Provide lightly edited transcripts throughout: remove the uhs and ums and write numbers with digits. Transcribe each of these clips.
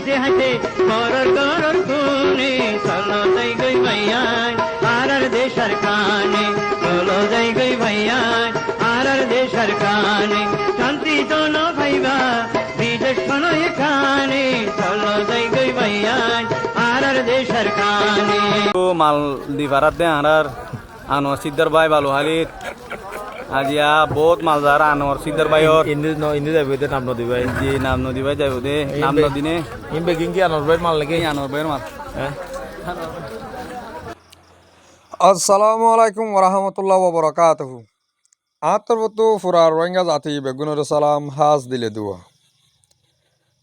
হাসে হাসে করর করর খুনে চলো যাই গই ভাইয়ান আর দেশার কানে চলো যাই গই ভাইয়ান আর দেশার কানে শান্তি চলো ভাইবা বিদেশ শোনো এখানে চলো যাই গই ভাইয়ান আর দেশার কানে মাল দিবারাত দে আনার আনোয়ার সিদ্দার ভাই বালুহালিত আজিয়া বহুত মালদার আনোয়ার সিদ্দার ভাইর ইন্দু যাইব দে নাম নদী ভাই জি নাম নদী ভাই যাইব দে নাম নদী নে ইন বেগিং কি আনোয়ার ভাই মাল লাগে আনোয়ার ভাইয়ের মাল আসসালামু আলাইকুম ওরহামতুল্লাহ ওবরাকাতুহু আতরবতু ফুরা রোহিঙ্গা জাতি বেগুনের সালাম হাজ দিলে দুয়া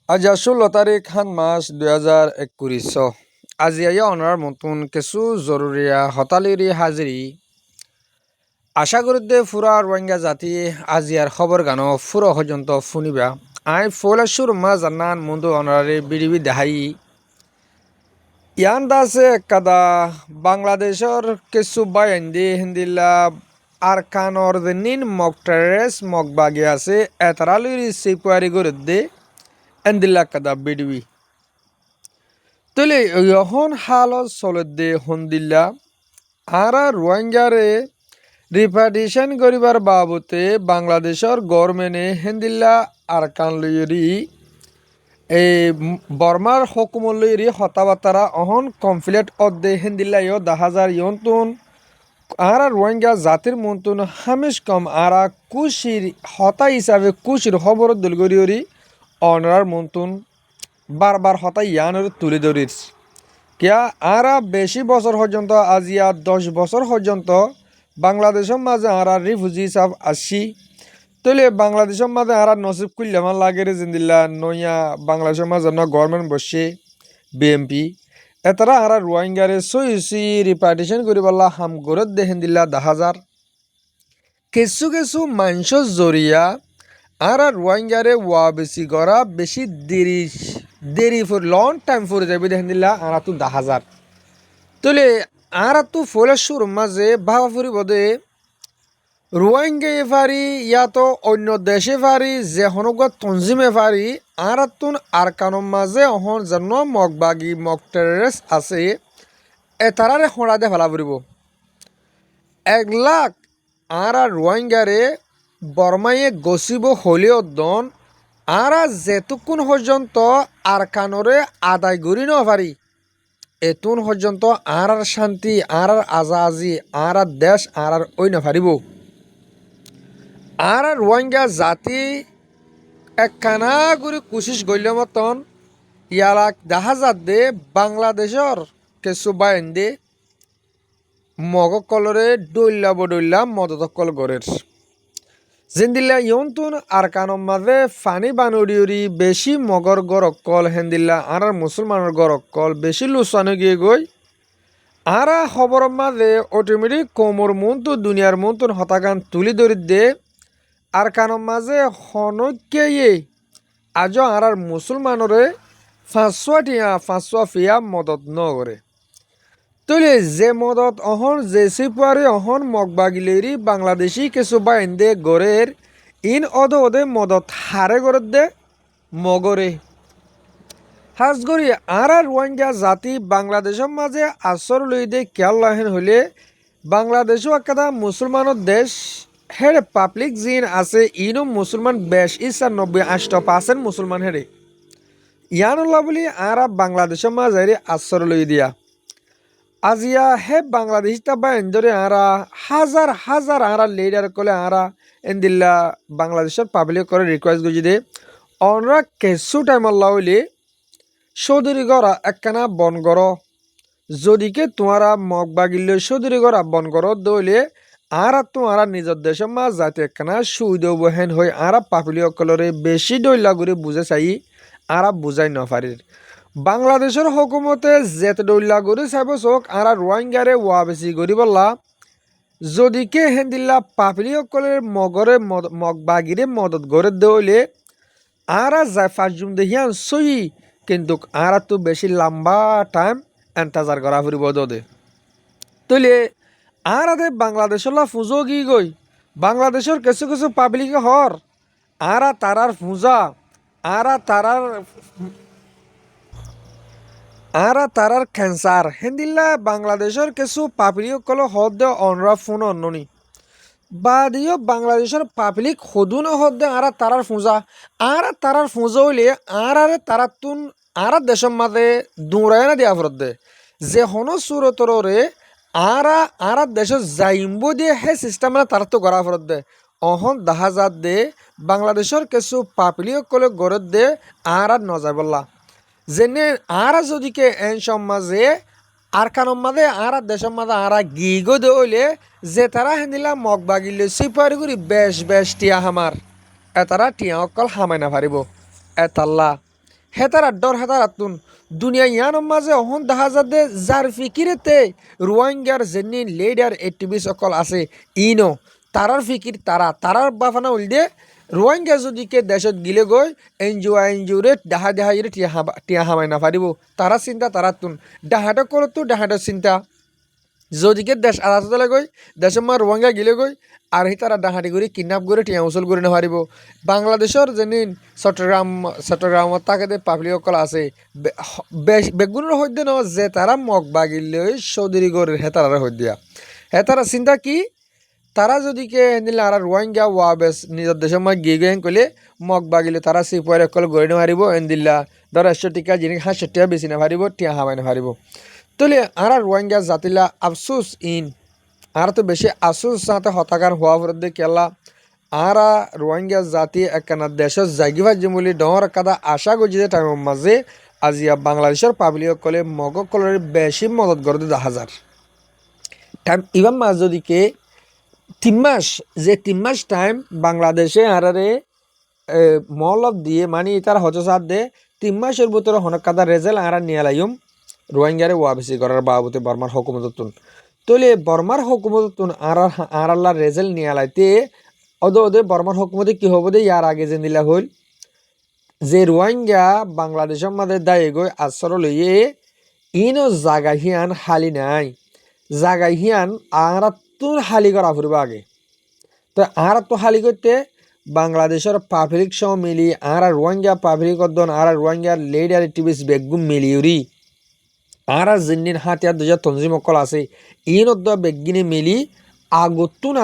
আজ 16 তারিখ হান মাস 2021 আজি আইয়া অনার মতন কিছু জরুরিয়া হতালিরি হাজিরি আশা করি দে ফুরা রোহিঙ্গা জাতি আজিয়ার খবর গানো ফুরা পর্যন্ত শুনিবা আই ফলাশুর মা জান্নান মুন্দু অনারে বিডিবি দেখাই ইয়ান দাসে কাদা বাংলাদেশের কিছু বাইন্দি হিন্দিলা আর কানর নিন মক টেরেস মক বাগি আছে এতারালির সিকুয়ারি করে দে এন্দিলা কাদা বিডিবি তলে যখন হালত চলে দে হন্দিল্লা আর রোহিঙ্গারে রিপার্টিশন করিবার বাবতে বাংলাদেশের গভর্নমেন্টে হিন্দিল্লা আর কানলরি এই বর্মার হকুমলরি হতাবার্তারা অহন কমপ্লিট অদ্দে হিন্দিল্লাইও 10,000 ইয়ন্তুন আর রোহিঙ্গা জাতির মন্তুন হামেশ কম আরা কুশির হতা হিসাবে কুশির খবর দুলগরিয়রি অনরার মন্তুন বারবার হতা ইয়ানের তুলে ধরিস কিয়া আরা বেশি বছর পর্যন্ত আজিয়া 10 বছর পর্যন্ত বাংলাদেশের মাঝে আরা রিফিউজি হিসাব আসি তলে বাংলাদেশের মাঝে আর নসিব করলে আমার লাগে রে জিন্দিল্লা নইয়া বাংলাদেশের মাঝে না গভর্নমেন্ট বসে বিএমপি এতারা আর রোহিঙ্গারে সইসি রিপার্টিশন করি বললা হাম গরত দেখেন দিল্লা 10,000 কিছু কিছু মানুষ জরিয়া আর রোহিঙ্গারে ওয়া বেশি করা বেশি দেরি ফর লং টাইম ফর যাবে দেখেন দিল্লা আর তো 10,000 তলে আর তো ফলেশ্বর মাঝে ভাবা ফুরিব দে রোহিঙ্গা ফারি ইয়াতো অন্য দেশে ফারি যে হনুকা তঞ্জিমে ফারি আর তুন আর কানোর মাঝে অহন যেন মগবাগি মগ টেরেস আছে এতারারে খোঁড়া দে ফেলা ফুরিব 1 লাখ আর রোহিঙ্গারে বর্মাইয়ে গছিব হলেও দন আর যেতুকুন পর্যন্ত আর কানরে আদায় করি ন পারি এতুন পর্যন্ত আর শান্তি আর আজাজি আর দেশ আর ওই না পারিব আর রোহিঙ্গা জাতি একখানা করে কোশিশ করলে মতন ইয়ালাক 10,000 দে বাংলাদেশের কিছু বাইন্দে মগকলরে ডইল্লা বডইল্লা মদতকল গড়ের জিন্দিল্লা ইয়ন্তুন আর কানম মাঝে ফানি বানুরিউরি বেশি মগর গরকল হেন্দিল্লা আর মুসলমানের গরকল বেশি লুসানো গিয়ে গই আর খবর মাঝে অটোমেটিক কোমর মন্তু দুনিয়ার মন্তুন হতাকান তুলি ধরি দে আর কানোর মাঝে হনকে আজও আর মুসলমানরে 500 ফিয়া মদত নগরে তলে যে মদত অহন যে সিপারে অহন মগবাগিলেরি বাংলাদেশি কিছু বাইন্দে গড়ের ইন ওদে মদত হারে গড়ে দে মগরে হাজগরি আর রোহিঙ্গা জাতি বাংলাদেশের মাঝে আশ্রয় লই দে খেয়াল লাহেন হলে বাংলাদেশও একটা মুসলমানের দেশ হেরে পাবলিক জিন আছে ইনো মুসলমান বেশ 90-80% মুসলমান হেরে ইয়ানুল্লাহ বলি আর বাংলাদেশের মাঝে আশ্রয় লই দিয়া আজিয়া হে বাংলাদেশ তাবা এন্দরে আরা হাজার হাজার আরা লিডার কলে আরা এন্দিল্লা বাংলাদেশের পাবলিক করে রিকোয়েস্ট গুজি দে অনরা কিছু টাইম আল্লাহ হইলে সৌদির গড়া একখানা বন গড় যদিকে তোমারা মগ বাগিলে সৌদির গড়া বন গড় দইলে আর তোমারা নিজের দেশের মা জাতি একখানা সুইদ বহেন হয়ে আর পাপিলি অকলরে বেশি ডইলা করে বুঝে চাই আর বুঝাই নপারির বাংলাদেশের হকুমতে যেতে ডইলা করে চাইব চোখ আর রোহিঙ্গারে ওয়া বেশি করি বললা যদিকে হেন্দিল্লা পাপিলি অকলের মগরে মগ বাগিরে মদত গড়ে দইলে আর যায় 5 জুন দেখিয়ান সই কিন্তু আর তো বেশি লম্বা টাইম এন্টাজার করা ফুরিব দে তলে আর আদে বাংলাদেশলা ফুজো গি গই বাংলাদেশের কিছু কিছু পাবলিকে হর আর তারার পূজা আর তারার আর তারার ক্যান্সার হেন্দিল্লা বাংলাদেশের কিছু পাপিলিকল হদ্দে অনরা ফোন অন্যনি বাদিও বাংলাদেশের পাবলিক হদুন হদ্দে আর তারার ফুঁজা আর তারার ফুঁজা হইলে আর আরে তারা তুন আর দেশের মাঝে দৌড়ায় না দিয়া ফরত দে যে হন সুরতরে আর দেশের যাইম্ব দিয়ে হে সিস্টেম তারা তো গড়া ফরত দে অহন দাহাজাত দে বাংলাদেশের কিছু পাপিলিকলে গড়ত দে আর নজাই বললা যেনে আর যদিকে এন সমাজে আর কানম মাঝে আর দেশের মাঝে আর গিগো দইলে যে তারা হেন্দিলা মগ বাগিলে সিপারি করি বেশ টিয়া হামার এতারা টিয়া অকল হামাই না পারিব এতাল্লা হেতারা ডর হেতারা তুন দুনিয়া ইয়ানোর মাঝে অহন দেখা যাতে যার ফিকিরেতে রোহিঙ্গার যেনি লেডার এক্টিভিস্ট অকল আছে ইনো তারার ফিকির তারার বাফানা উল দিয়ে রোহিঙ্গা যদি কে দেশত গিলে গৈ এনজিও রে ডাহা রে টিয়া হামাই না পারিব তারা চিন্তা তারা তুন ডাহাটা করো তো ডাহাটার চিন্তা যদিকে দেশ আলাদা গই দেশের মা রোহিঙ্গা গিলে গই আর হি তারা ডাহাটি করে কিডন্যাপ করে টিয়া উসল করে না পারিব বাংলাদেশের যেনি চট্টগ্রামত তাকে পাবলিক অকল আছে বেগুনের হইতে ন যে তারা মগ বাগিলে চৌধুরী গড়ের হেতারা হই দিয়া হেতারা চিন্তা কি তারা যদি কে নিলে আর রোহিঙ্গা ওয়া বেশ নিজের দেশের মধ্যে গিয়ে গেন করলে মগ বাগিলে তারা সিপুয়ার একল গড়ে না পারিব এনদিল্লা ধর 100 টিকা জিনিস 500 টাকা বেশি না পারিব টিয়া হামাই না পারিব তলে আর রোহিঙ্গা জাতিলা আফসোস আর তো বেশি আফসোস সাথে হতাকার হওয়া ফরদে কেলা আর রোহিঙ্গা জাতি একখানা দেশের জাগিবার জমুলি ডর কাদা আশা গজিতে টাইমের মাঝে আজিয়া বাংলাদেশের পাবলিক কলে মগ কলের বেশি মদত করে দেখা যার টাইম ইবান মাঝ যদিকে 3 মাস টাইম বাংলাদেশে আরারে মলব দিয়ে মানে তার হচসাত দে 3 মাসের ভিতরে হনক কাদা রেজাল্ট আর নিয়ে লাইম রোহিঙ্গারে ওয়াবিসি করার বাবতে বর্মার হুকুমতন তলে বর্মার হুকুমতন আর আল্লাহ রেজাল্ট নিয়ে লাইতে ওদে বর্মার হুকুমতে কি হবো দে ইয়ার আগে যে নিলা হল যে রোহিঙ্গা বাংলাদেশের মধ্যে দায়ে গই আশ্রয় লইয়ে ইনো জাগা হিয়ান হালি নাই জাগা হিয়ান আর তুন হালি করা ফুরব আগে তো আর তো হালি করতে বাংলাদেশের পাবলিক সহ মিলি আর রোহিঙ্গা পাবলিক অদ্দন আর রোহিঙ্গার লেডার টিভিস বেগুম মিলিউরি আর জিন্নিন হাতিয়ার দুজা তঞ্জিম অকল আছে ইন অদ্দ বেগিনে মিলি আগতুন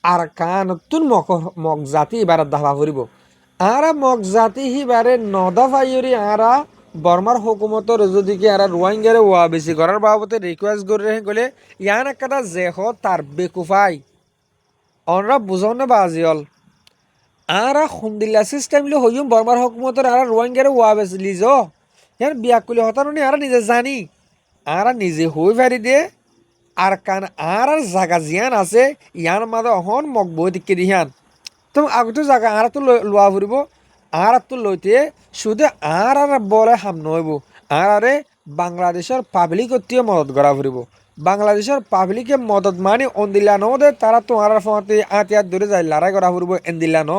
আর কানতুন মগ জাতি এবার দাবা ফুরিব আর মগ জাতি হিবারে নদা ফাইয়রি আর বর্মার হুকুমতর যদিকে আর রোহিঙ্গারে ওয়া বেশি করার বাবতে রিকোয়েস্ট করে রেখে গেলে ইয়ান একটা যে হ তার বেকুফাই অনরা বুঝন না বাজিল আর খুন্দিল্লা সিস্টেম লি হইম বর্মার হুকুমতর আর রোহিঙ্গারে ওয়া বেশি লিজ ইয়ান বিয়া করলে হতানি আর নিজে জানি আর নিজে হই ফারি দে আর কান আর জাগা জিয়ান আছে ইয়ান মাদে অহন মগ বই দিকে দিহান তুমি আগতো জাগা আর তো লোয়া ফুরিব আর তো লইতে শুধু আর বলে হাম নইব আরে বাংলাদেশের পাবলিকত্বীয় মদত করা ফুরিব বাংলাদেশের পাবলিকে মদত মানে অন্দিল্লা নদে তারা তো আর ফতে আতিয়ার দূরে যায় লড়াই করা ফুরিব এন্দিল্লা ন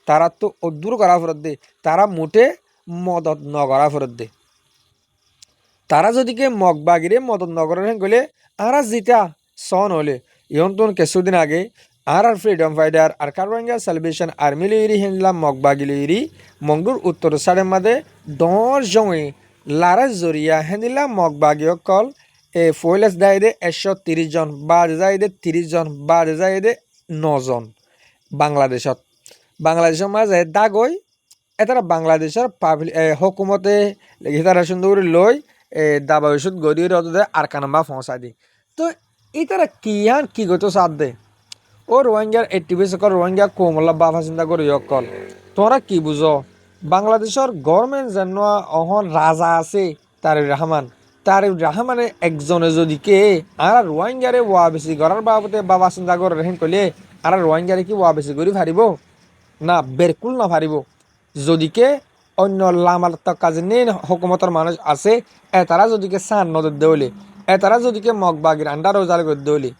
তারা তো অদূর করা ফেরত দে তারা মুঠে মদত নগরা ফেরত দে তারা যদিকে মগ বাগিরে মদত নগরের গেলে আর জিতা সন হলে ইয়ন্তন কিছুদিন আগে আর ফ্রিডম ফাইটার আর রোহিঙ্গা সেলিব্রেশন আর্মি লইরি হেনলা মগ বাগি লইরি মংডুর উত্তর সাড়ে মাদে ডর জঙে লারা জরিয়া হেনিলা মগ বাগি অকল ফয়লেস দায় দে 130 জন বাদ যায় দে 30 জন বাদ যায় দে 9 জন বাংলাদেশের মাঝে দাগই এতারা বাংলাদেশের হুকুমতে তারা সুন্দর লই দাবা ওষুধ গড়িয়ে রদে আর কানাম্বা ফসা দি তো এই তারা কি গতো সাথ দে ও রোহিঙ্গার এক্টিভিস্ট অকল রোহিঙ্গা কোমল্লা বাফা চিন্তা করি অকল তোমরা কি বুঝো বাংলাদেশের গভর্নমেন্ট যেন অহন রাজা আছে তারিফ রহমানের একজনে যদি কে আর রোহিঙ্গারে ওয়া বেশি করার বাবতে বাবা চিন্তা করে রেহেন কলে আর রোহিঙ্গারে কি ওয়া বেশি করি ফারিব না বেরকুল না ফারিব যদিকে অন্য লামার কাজে নেই হুকুমতের মানুষ আছে এতারা যদিকে সান নজর দেওলে এতারা যদিকে মগবাগির আন্ডার ওজাল করে দেওলে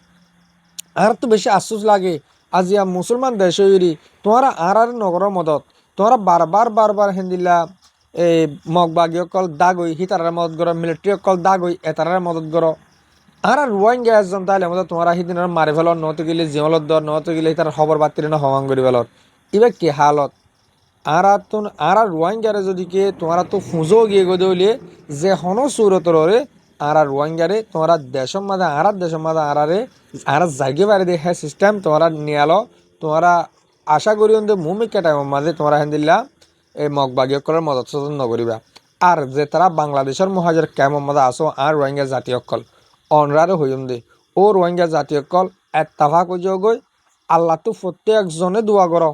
আর তো বেশি আফসোস লাগে আজিয়া মুসলমান দেশ হইরি তোমারা আর নগর মদত তোমরা বারবার হেন্দিল্লা এই মগবাগি অকল দাগই হিতারার মদত করো মিলিটারি অকল দাগই এতারার মদত করো আর রোহিঙ্গা একজন তাহলে মতো তোমারা সিদিন মারি ফেলর নহতে গেলে জিয়লত দর নহতে গেলে তার খবর বাতিল না হওয়াং করি ফেলর এবার কি হালত আর রোহিঙ্গারে যদি কে তোমরা তো ফুঁজো গিয়ে গদে হইলে যে হন সুরতরে আর রোহিঙ্গারে তোমরা দেশের মাঝে দেশের মাঝে আর জায়গা বাড়ি দিয়ে হ্যাঁ সিস্টেম তোমরা নিয়ালো তোমরা আশা করি মুমিকা টাইমের মাঝে তোমরা হেন্দিল্লা এই মগবাগীয় করার মদত সচেতন নকরিবা আর যে তারা বাংলাদেশের মহাজের কেমন মাঝে আসো আর রোহিঙ্গা জাতীয় কল অনরারে হইম দে ও রোহিঙ্গা জাতীয় কল এত্তাফাক গই আল্লাহ তো প্রত্যেকজনে দোয়া করো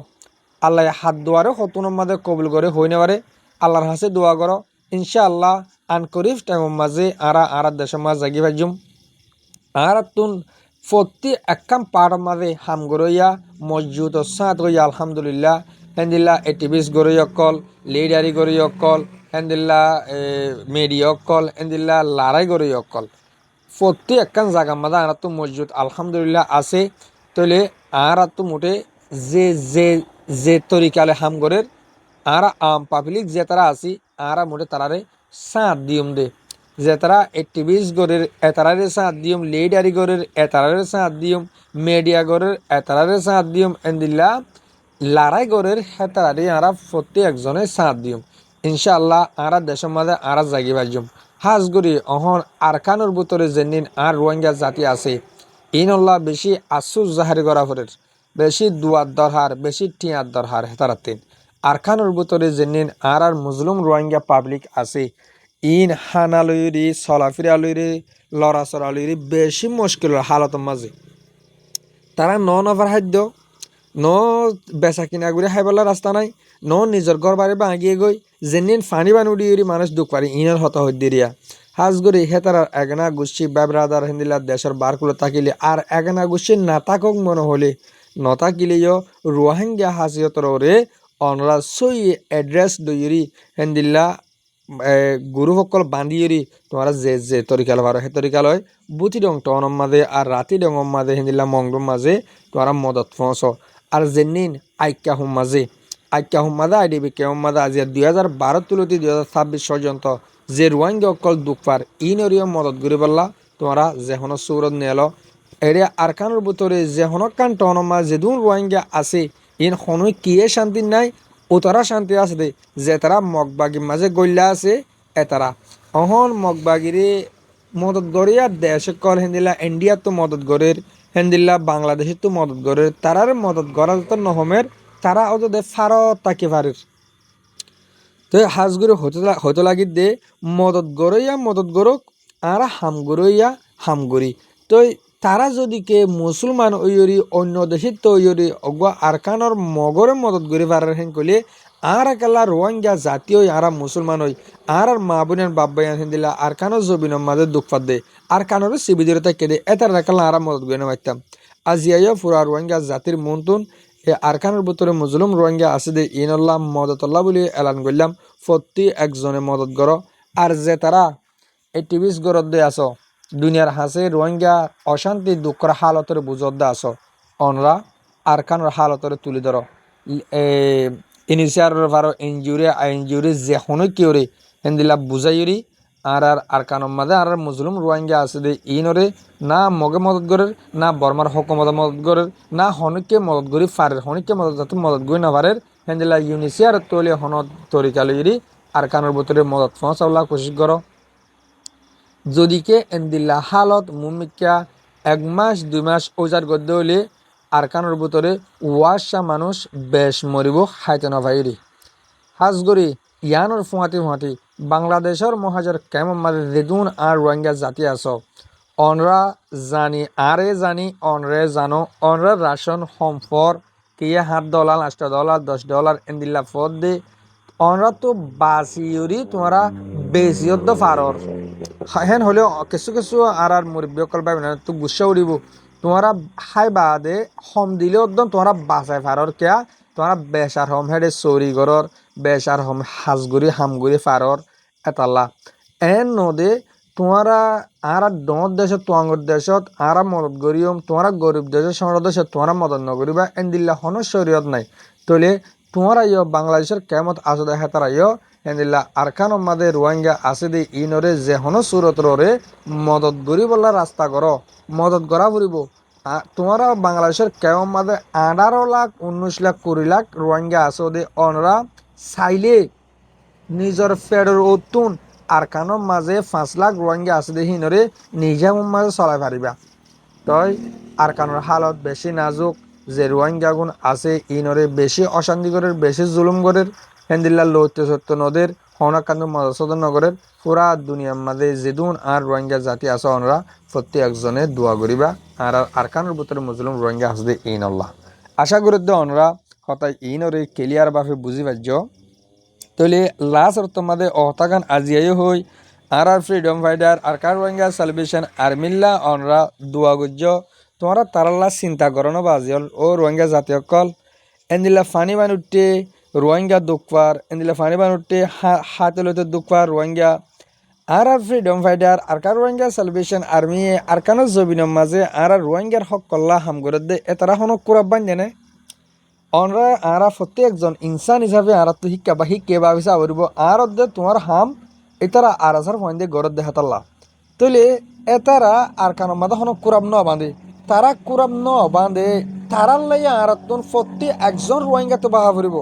আল্লাহ হাত দোয়ারে হতুনের মাঝে কবুল করে হই নেবারে আল্লাহর হাসে দোয়া করো ইনশাআল্লাহ আনকরিফ টাইমের মাঝে আর দেশের মাঝে জাগি ভাজুম আর তুন প্রতি একখান পাড় মাঝে হাম গরইয়া মসজিদ ও সাঁত গইয়া আলহামদুলিল্লাহ হেন্দিল্লা এটিভিস গরই অকল লিডারি গরই অকল হেন্দিল্লা মেডি অকল হেন্দিল্লা লারাই গরই অকল প্রতি একখান জায়গার মাঝে আর তো মসজিদ আলহামদুলিল্লাহ আছে তলে আর তো মোটে যে যে যে তরিকালে হাম গরের আর পাবলিক যে তারা আছি আর মোটে তারারে সাঁত দিয়ম দে যে তারা এটিভিস গরের এতারারে সাঁত দিয়ম লিডারি গরের এতারারে সাঁত দিয়ম মিডিয়া গরের এতারারে সাঁত দিয়ম এন্দিল্লা লড়াই গরের হেতারারে আর প্রতি একজনে সাঁত দিয়ম ইনশাআল্লাহ আর দেশের মাঝে আর জাগি বাজুম হাজগুড়ি অহন আরকানোর ভিতরে যেদিন আর রোহিঙ্গা জাতি আছে ইনল্লাহ বেশি আফসুস জাহারি করা ফরের বেশি দুয়ার দরহার বেশি টিয়ার দরহার হেতারাতেন আরকানোর ভিতরে যেদিন আর মুসলিম রোহিঙ্গা পাবলিক আছে ইন হানালইরি চলাফিরালইরি লড়াচড়ালইরি বেশি মুশকিলের হালতের মাঝে তারা নফার খাদ্য ন বেচা কিনা করে খাইবলা রাস্তা নাই নিজের ঘর বাড়ি ভাঙিয়ে গই যেদিন ফানি বান উড়ি মানুষ দুঃখ পারি ইনের হতা হদ্দিরিয়া হাজগরি হেতারার এগনা গুচ্ছি ব্যাবরাদার হিন্দিলা দেশের বারকুলো তাকিলে আর এগনা গুচ্ছি না তাকক মনে হলে নতাকিলেও রোহিঙ্গা হাসিয়তর ওরে অনরা সই এড্রেস দইরি হিন্দিল্লা গুরুসকল বান্ধিয়েরি তোমার যে যে তরিকাল ভারো সেই তরিকালয় বুটি ডং টনৰ মাঝে আর রাতি ডঙর মাঝে হিন্দিল্লা মংডুর মাঝে তোমার মদত পৌঁছ আর যেদিন আইক্যা হুম মাঝে আইডিবি কেমন মাঝে আজি 2012 তুলতি 2026 পর্যন্ত যে রোহিঙ্গা অকল দুঃখপার ইনরিও মদত ঘুরে পারলা তোমরা যেহন সৌরত নেল এরিয়া আরকানোর ভিতরে যেহন কান টনের মাঝে যেদুন রোহিঙ্গা আছে ইন হনই কিয়ে শান্তি নাই ও তারা শান্তি আছে দে যে তারা মগবাগির মাঝে গল্লা আছে এতারা অহন মগবাগিরে মদত গড়িয়া দেশ কল হেন্দিল্লা ইন্ডিয়ার তো মদত গড়ের হেন্দিল্লা বাংলাদেশের তো মদত গড়ের তারার মদত গড়া যত নহমের তারা অত ফারত তাকে পারের তো হাজগুড়ি হতে লাগি দে মদত গড়ক আর হাম গড়ইয়া হামগড়ি তো তারা যদি কে মুসলমান ওইরি অন্য দেশের তো ওইরি অগুয়া আরকানোর মগরে মদত গড়ি পারার হেন কলে আর একালা রোহিঙ্গা জাতীয় আর মুসলমান হই আর মা বোনের বাব্বাইয়ান হিন্দিলা আরকানোর জবিনের মাঝে দুঃখ পাত দে আরকানোর শিবিদিরতা কেদে এটার একালা আর মদত গড়ি পারতাম আজিয়া পুরা রোহিঙ্গা জাতির মন্তুন এ আরকানোর ভিতরে মুসলিম রোহিঙ্গা আছে দে ইনল্লাহ মদতল্লাহ বলে এলান করলাম প্রতি একজনে মদত গড় আর যে তারা এই টিভিস গড়ত দিয়ে আস দুনিয়ার হাসে রোহিঙ্গা অশান্তি দুঃখর হালতরে বুঝত দে আস অনরা আরকানোর হালতরে তুলি ধর ইনিশিয়ারের ভারো ইনজুরি যে হনই কিওরে হেন্দিলা বুঝাইরি আর আরকানোর মাঝে আর মুসলিম রোহিঙ্গা আছে দে ইনরে না মগে মদত গড়ের না বর্মার হকুমত মদত গড়ের না হনিকে মদত গড়ি ফারের হনিকে মদত যাতে মদত গড়ি না পারের হেন্দিলা ইউনিসিয়ার তৈলি হন তরিকা লইরি আরকানোর ভিতরে মদত পৌঁছাওলা কোশিশ করো যদিকে এন্দিল্লা হালত মুমিকা 1 মাস 2 মাস ওজার গদ্দে হলে আরকানোর ভিতরে ওয়াশা মানুষ বেশ মরিব খাইতে না ভাইরি হাজগরি ইয়ানোর ফুঁয়াতি বাংলাদেশের মহাজের কেমন মাঝে যেদুন আর রোহিঙ্গা জাতি আস অনরা জানি অনরে জানো অনরা রাশন সম্পর কিয়ে $7 $8 $10 এন্দিল্লা ফদ দে অনরা তো বাসিউরি তোমরা বেশিয়ত ফারর হেন হলেও কিছু আর মুরব্বীকল পাইবে না তো গুসা উড়িব তোমরা হাই বাদে হম দিলে একদম তোমরা বাসায় ফারর কেয়া তোমরা বেসার হম হেডে চৌরি ঘরর বেসার হম হাজগুড়ি হামগুড়ি ফারর এতাল্লা এন নদে তোমরা আর ডর দেশত তোয়াঙ্গর দেশত আর মদত গরিয়ম তোমরা গরিব দেশের সমর দেশত তোমরা মদত নগরিবা এন দিল্লা হন শরীয়ত নাই তলে তোমরা ইয় বাংলাদেশের কেমত আসো দেখা তারা ইয় এন্দিল্লা আরকানোর মাঝে রোহিঙ্গা আছে দে ইনরে যে হন সুরতরে মদত গরি বললা রাস্তা করো মদত করা ফুরিব তোমরা বাংলাদেশের কেমন মাঝে 18 লাখ 19 লাখ 20 লাখ রোহিঙ্গা আছে দে অনরা চাইলে নিজের ফেডের অতুন আর কানোর মাঝে 5 লাখ রোহিঙ্গা আছে দেখি নরে নিজে মাঝে চলাই পারিবা তই আর কানোর হালত বেশি নাজুক যে রোহিঙ্গা গুণ আছে ইনরে বেশি অশান্তি করে বেশি জুলুম করে হেন্দিল্লা লৌত্য সত্য নদের হনাকান্ত মদসদন নগরের পুরা দুনিয়ার মাঝে যেদুন আর রোহিঙ্গা জাতি আছে অনরা প্রত্যেকজনে দোয়া করিবা আর আর কানোর ভিতরে মুসলিম রোহিঙ্গা আছে দে ইন আল্লাহ আশা করি অনরা হতাই ইনরে ক্লিয়ার ভাবে বুঝি পারছ তাহলে লাস্ট তোমাদের অহতাগান আজিয়াই হই আর ফ্রিডম ফাইটার আর কার রোহিঙ্গা সেলিব্রেশন আর্মিল্লা অনরা দোয়া গুজ্জ তোমরা তারাল্লা চিন্তা করো না বাজিল ও রোহিঙ্গা জাতীয় কল এন্দিলা ফানি বানুটে রোহিঙ্গা দুঃখবার এন্দিলা ফানি বানুটে হাতে লইতে দুঃখবার রোহিঙ্গা আর ফ্রিডম ফাইটার আর কার রোহিঙ্গা সেলিব্রেশন আর্মি আর কানো জবিনের মাঝে আর রোহিঙ্গার হক কল্লা হাম করে দে এতারা হনক কুরাব্বান জানে অনরা আরা প্রত্যেকজন ইনসান হিসাবে আর তো শিক্ষা বা শিক্ষে বা হিসাব করব আর দে তোমার হাম এতারা আর আসার পয়েন্টে গরত দে হাতাল্লা তইলে এতারা আর কানো মাথা হনক কুরাব ন বাঁধে তারা কুরাব ন বাঁধে তারার লাই আর প্রত্যেক একজন রোহিঙ্গা তো বাহা ফুরিব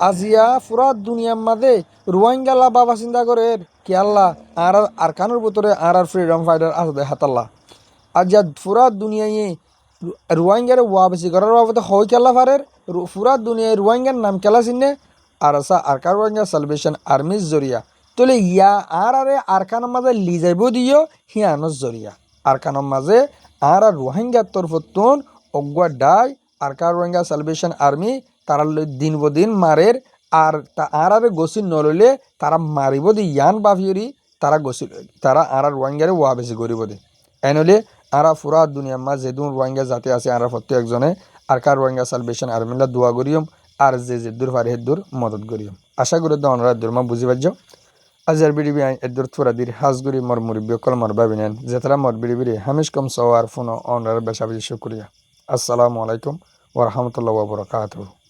আজিয়া পুরা দুনিয়ার মাঝে রোহিঙ্গা লা বাবা চিন্তা করে কি আল্লাহ আর কানোর ভিতরে আর ফ্রিডম ফাইটার আছে হাতাল্লা আজিয়া পুরা দুনিয়ায় রোহিঙ্গার ওয়া বেশি করার বাবদ হয় খেলা পারের পুরা দুনিয়ায় রোহিঙ্গার নাম খেলা চিনে আর আসা আর কার রোহিঙ্গা সেলিব্রেশন আর্মির জরিয়া তোলে ইয়া আর কানোর মাঝে লি যাইব দিও হিয়ানোর জরিয়া আর কানোর মাঝে আর রোহিঙ্গার তরফতুন অগুয়া ডাই আর কার রোহিঙ্গা সেলিব্রেশন আর্মি তারা দিন দিন মারের আর গছি নলইলে তারা মারিব দি ইয়ান বাফিয়রি তারা গছি তারা আর রোহিঙ্গারে ওয়া বেশি করিব দে এনলে আর পুরা দুনিয়ার মাঝে যেদুন রোহিঙ্গা জাতি আছে আর প্রত্যেকজনে আর কার রোহিঙ্গা সেলিব্রেশন আর্মিলা দোয়া করিম আর যে দূর পারে দূর মদত করিম আশা করি অনরা দূরমা বুঝি পারছ আজার বিড়িবি আইন এদুর থুরা দির হাজগুড়ি মর মুরব্বী কল মর বাবিনেন যেতারা মর বিড়িবিড়ি হামিশ কম সওয়ার ফোন অনরার বেশা বেশি শুক্রিয়া আসসালামু আলাইকুম ওয়া রাহমাতুল্লাহি ওয়া বারাকাতুহু